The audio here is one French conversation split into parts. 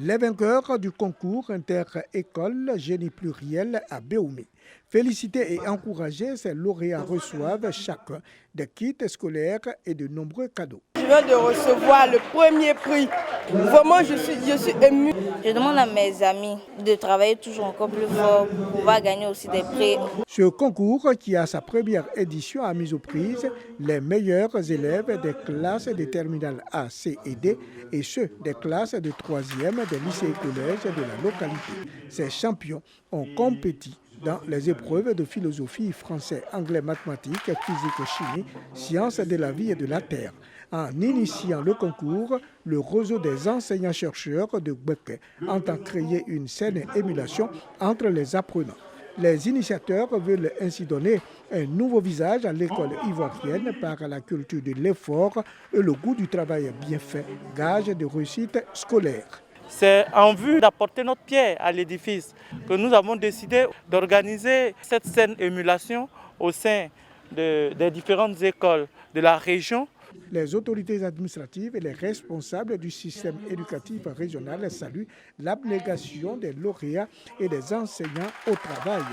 Les vainqueurs du concours inter-école génie pluriel à Béoumé. Féliciter et encourager, ces lauréats reçoivent chacun des kits scolaires et de nombreux cadeaux. Je viens de recevoir le premier prix. Vraiment, je suis émue. Je demande à mes amis de travailler toujours encore plus fort pour pouvoir gagner aussi des prix. Ce concours, qui a sa première édition, a mis aux prises les meilleurs élèves des classes des terminales A, C et D et ceux des classes de 3e des lycées et collèges de la localité. Ces champions ont compétit dans les épreuves de philosophie, français, anglais, mathématiques, physique, chimie, sciences de la vie et de la terre. En initiant le concours, le réseau des enseignants-chercheurs de Gbeke entend créer une saine émulation entre les apprenants. Les initiateurs veulent ainsi donner un nouveau visage à l'école ivoirienne par la culture de l'effort et le goût du travail bien fait, gage de réussite scolaire. C'est en vue d'apporter notre pierre à l'édifice que nous avons décidé d'organiser cette saine émulation au sein des différentes écoles de la région. Les autorités administratives et les responsables du système éducatif régional saluent l'abnégation des lauréats et des enseignants au travail.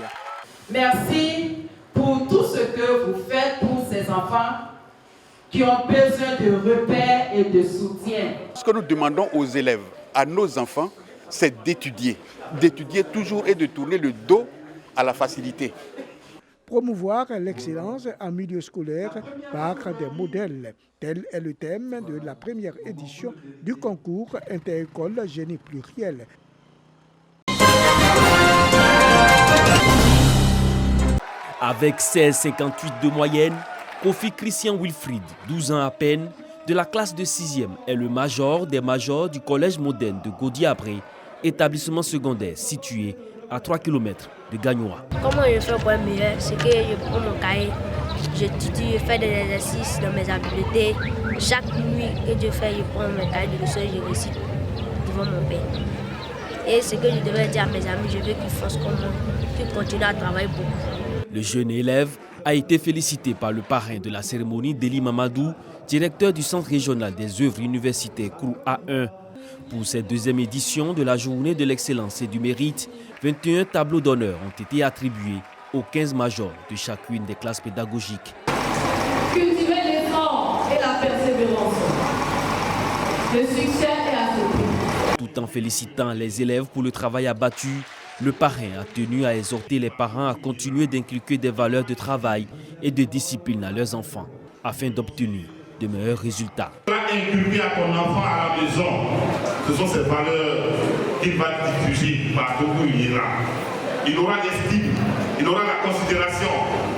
Merci pour tout ce que vous faites pour ces enfants qui ont besoin de repères et de soutien. Ce que nous demandons aux élèves, à nos enfants, c'est d'étudier toujours et de tourner le dos à la facilité. Promouvoir l'excellence en milieu scolaire par des modèles. Tel est le thème de la première édition du concours inter-école génie pluriel. Avec 16,58 de moyenne, Kofi Christian Wilfried, 12 ans à peine, de la classe de 6e, est le major des majors du collège moderne de Godi-Abré, établissement secondaire situé à 3 km de Gagnoa. Comment je fais pour être meilleur? C'est que je prends mon cahier, j'étudie, je fais des exercices dans mes habiletés. Chaque nuit que je fais, je prends mon cahier de leçons et je récite devant mon père. Et ce que je devrais dire à mes amis, je veux qu'ils fassent comme moi, qu'ils continuent à travailler beaucoup. Le jeune élève a été félicité par le parrain de la cérémonie, Deli Mamadou, directeur du Centre régional des œuvres universitaires CROU A1. Pour cette deuxième édition de la Journée de l'excellence et du mérite, 21 tableaux d'honneur ont été attribués aux 15 majors de chacune des classes pédagogiques. Cultiver l'effort et la persévérance. Le succès est à ce prix. Tout en félicitant les élèves pour le travail abattu, le parrain a tenu à exhorter les parents à continuer d'inculquer des valeurs de travail et de discipline à leurs enfants afin d'obtenir de meilleurs résultats. Inculquer à ton enfant à la maison, ce sont ces valeurs qu'il va diffuser partout où il ira. Il aura l'estime, il aura la considération,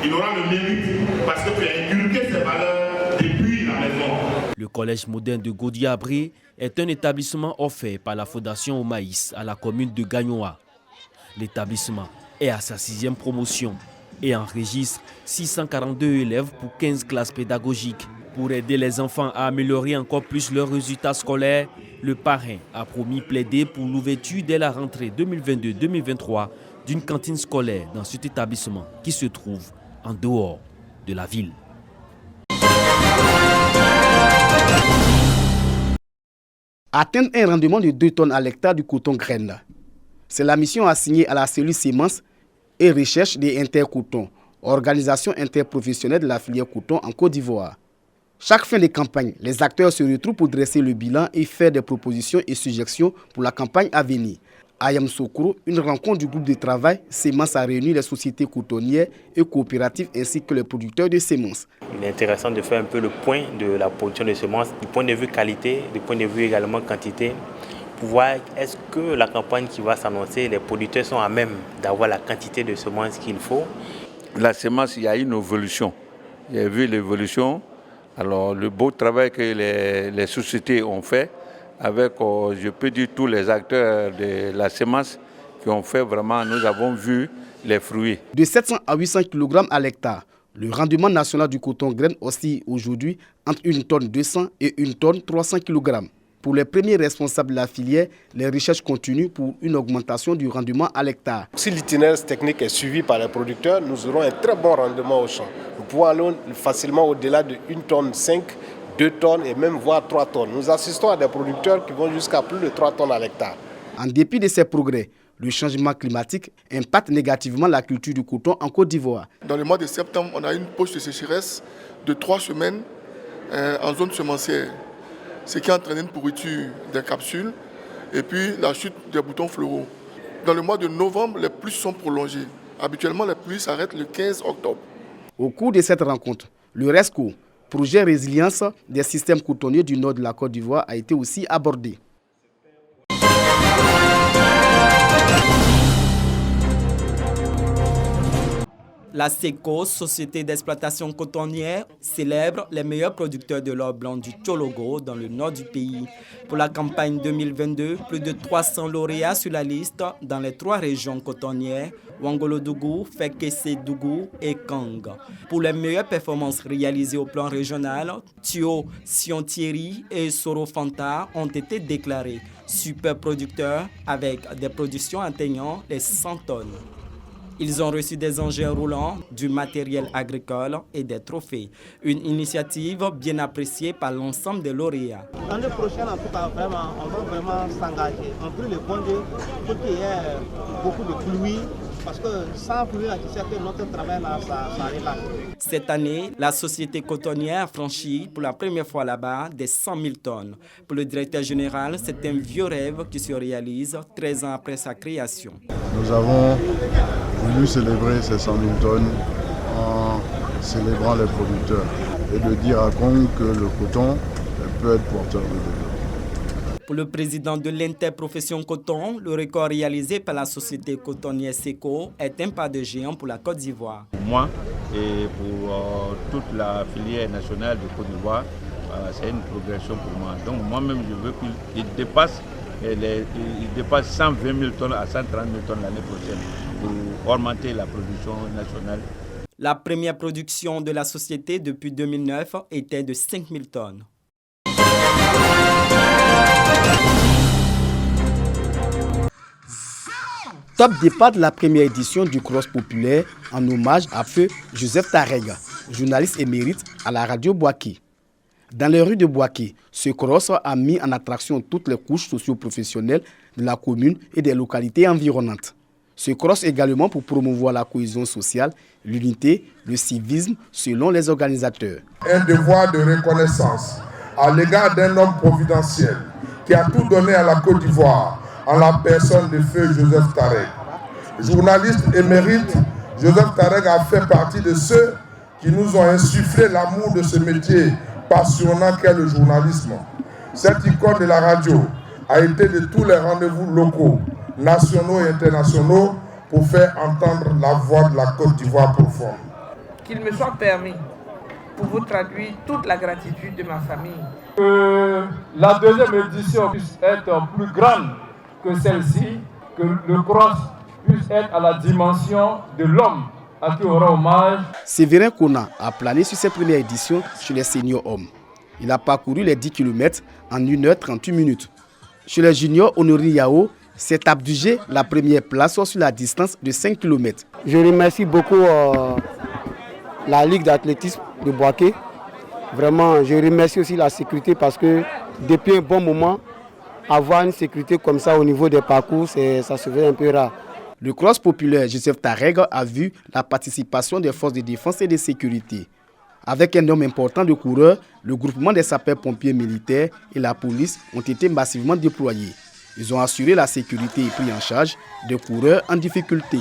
il aura le mérite parce que tu as inculqué ces valeurs depuis la maison. Le collège moderne de Godi-Abré est un établissement offert par la Fondation au Maïs à la commune de Gagnoa. L'établissement est à sa 6e promotion et enregistre 642 élèves pour 15 classes pédagogiques. Pour aider les enfants à améliorer encore plus leurs résultats scolaires, le parrain a promis plaider pour l'ouverture dès la rentrée 2022-2023 d'une cantine scolaire dans cet établissement qui se trouve en dehors de la ville. Atteindre un rendement de 2 tonnes à l'hectare du coton graine. C'est la mission assignée à la cellule Semences et Recherche des Intercotons, organisation interprofessionnelle de la filière coton en Côte d'Ivoire. Chaque fin de campagne, les acteurs se retrouvent pour dresser le bilan et faire des propositions et suggestions pour la campagne à venir. À Yamoussoukro, une rencontre du groupe de travail Semences a réuni les sociétés cotonnières et coopératives ainsi que les producteurs de semences. Il est intéressant de faire un peu le point de la production de semences, du point de vue qualité, du point de vue également quantité, pour voir est-ce que la campagne qui va s'annoncer, les producteurs sont à même d'avoir la quantité de semences qu'il faut. La semence, il y a une évolution. Il y a vu l'évolution. Alors, le beau travail que les sociétés ont fait, avec, je peux dire, tous les acteurs de la semence qui ont fait vraiment, nous avons vu les fruits. De 700 à 800 kg à l'hectare, le rendement national du coton graine oscille aujourd'hui entre 1 tonne 200 et 1 tonne 300 kg. Pour les premiers responsables de la filière, les recherches continuent pour une augmentation du rendement à l'hectare. Si l'itinéraire technique est suivi par les producteurs, nous aurons un très bon rendement au champ. Nous pouvons aller facilement au-delà de 1 tonne 5, 2 tonnes et même voire 3 tonnes. Nous assistons à des producteurs qui vont jusqu'à plus de 3 tonnes à l'hectare. En dépit de ces progrès, le changement climatique impacte négativement la culture du coton en Côte d'Ivoire. Dans le mois de septembre, on a une poche de sécheresse de 3 semaines en zone semencière, ce qui a entraîné une pourriture des capsules et puis la chute des boutons floraux. Dans le mois de novembre, les pluies sont prolongées. Habituellement, les pluies s'arrêtent le 15 octobre. Au cours de cette rencontre, le RESCO, projet résilience des systèmes cotonniers du nord de la Côte d'Ivoire, a été aussi abordé. La SECO, Société d'exploitation cotonnière, célèbre les meilleurs producteurs de l'or blanc du Tchologo dans le nord du pays. Pour la campagne 2022, plus de 300 lauréats sur la liste dans les 3 régions cotonnières, Ouangolodougou, Fekese-Dougou et Kang. Pour les meilleures performances réalisées au plan régional, Thio Sion-Thierry et Soro Fanta ont été déclarés super producteurs avec des productions atteignant les 100 tonnes. Ils ont reçu des engins roulants, du matériel agricole et des trophées. Une initiative bien appréciée par l'ensemble des lauréats. L'année prochaine, en tout cas, vraiment, on va vraiment s'engager. On prie le bon Dieu pour qu'il y ait beaucoup de pluie. Parce que sans pluie, tu sais que notre travail là, ça relâche. Cette année, la société cotonnière a franchi pour la première fois là-bas des 100 000 tonnes. Pour le directeur général, c'est un vieux rêve qui se réalise 13 ans après sa création. Nous avons voulu célébrer ces 100 000 tonnes en célébrant les producteurs et de dire à Kong que le coton peut être porteur de développement. Pour le président de l'interprofession coton, le record réalisé par la société cotonnière SECO est un pas de géant pour la Côte d'Ivoire. Pour moi et pour toute la filière nationale de Côte d'Ivoire, c'est une progression pour moi. Donc moi-même, je veux qu'il dépasse 120 000 tonnes à 130 000 tonnes l'année prochaine pour augmenter la production nationale. La première production de la société depuis 2009 était de 5 000 tonnes. Top départ de la première édition du Cross populaire en hommage à feu Joseph Tareg, journaliste émérite à la radio Boaké. Dans les rues de Boaké, ce cross a mis en attraction toutes les couches socio-professionnelles de la commune et des localités environnantes. Ce cross également pour promouvoir la cohésion sociale, l'unité, le civisme selon les organisateurs. Un devoir de reconnaissance à l'égard d'un homme providentiel qui a tout donné à la Côte d'Ivoire en la personne de feu Joseph Tareg. Journaliste émérite, Joseph Tareg a fait partie de ceux qui nous ont insufflé l'amour de ce métier passionnant qu'est le journalisme. Cette icône de la radio a été de tous les rendez-vous locaux, nationaux et internationaux pour faire entendre la voix de la Côte d'Ivoire profonde. Qu'il me soit permis pour vous traduire toute la gratitude de ma famille. Que la deuxième édition puisse être plus grande que celle-ci, que le cross puisse être à la dimension de l'homme à qui on rend hommage. Séverin Kona a plané sur cette première édition chez les seniors hommes. Il a parcouru les 10 km en 1h38 minutes. Chez les juniors Honoré Yao, c'est Abdugé la première place sur la distance de 5 km. Je remercie beaucoup la Ligue d'athlétisme de Boaké. Vraiment, je remercie aussi la sécurité parce que depuis un bon moment, avoir une sécurité comme ça au niveau des parcours, ça se fait un peu rare. Le cross populaire Joseph Tareg a vu la participation des forces de défense et de sécurité. Avec un nombre important de coureurs, le groupement des sapeurs-pompiers militaires et la police ont été massivement déployés. Ils ont assuré la sécurité et pris en charge des coureurs en difficulté.